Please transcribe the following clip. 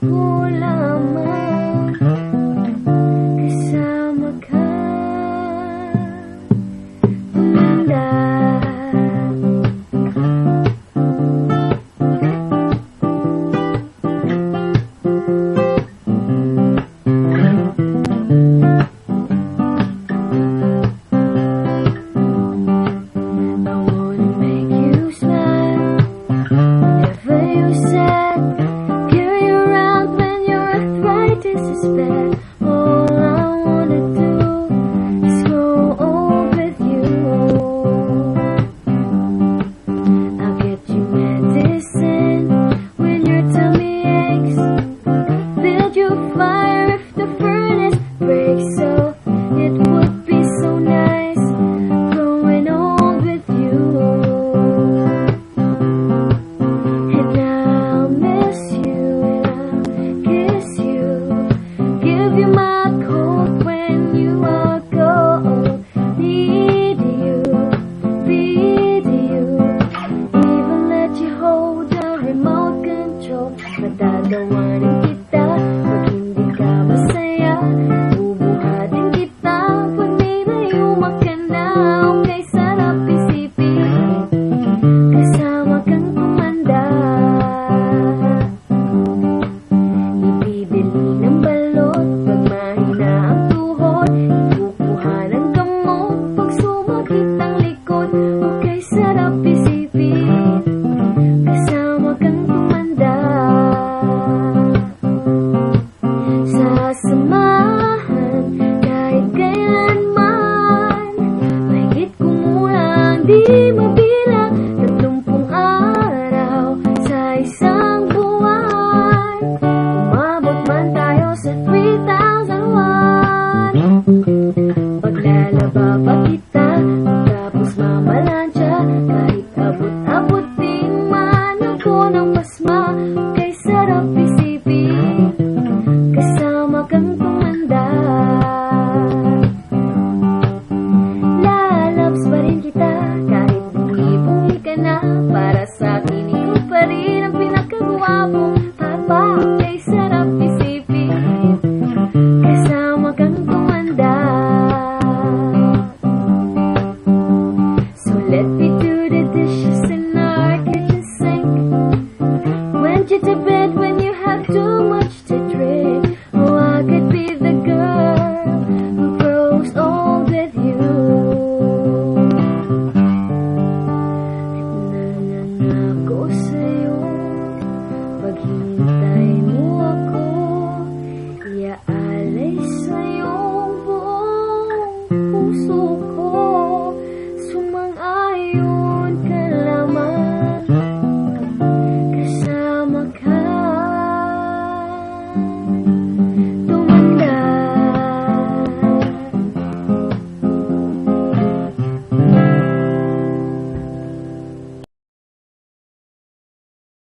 ko lamang kasama ka, tumanda. Matatawanan kita pag hindi ka masaya, bubuhatin kita pag nilayuma ka na. Okay, sarap isipin kasama kang tumanda. Ibibili ng balot pag mahina ang tuhod, ikukuha ng gamot pag sumakit ang likod. Okay, sarap isipin kasama kang tumanda. Sasamahan kahit kailanman, mahigit kumulang di mabilang, 30 araw sa isang buwan. Umabot man tayo sa 3,001. Paglalaba pa kita, tapos mamalansya, kahit abot-abot din man ako ng pasma. Kay sarap isipin kasama kang tumanda. Lalabs pa rin kita kahit bungi-bungi ka na. Para sa'kin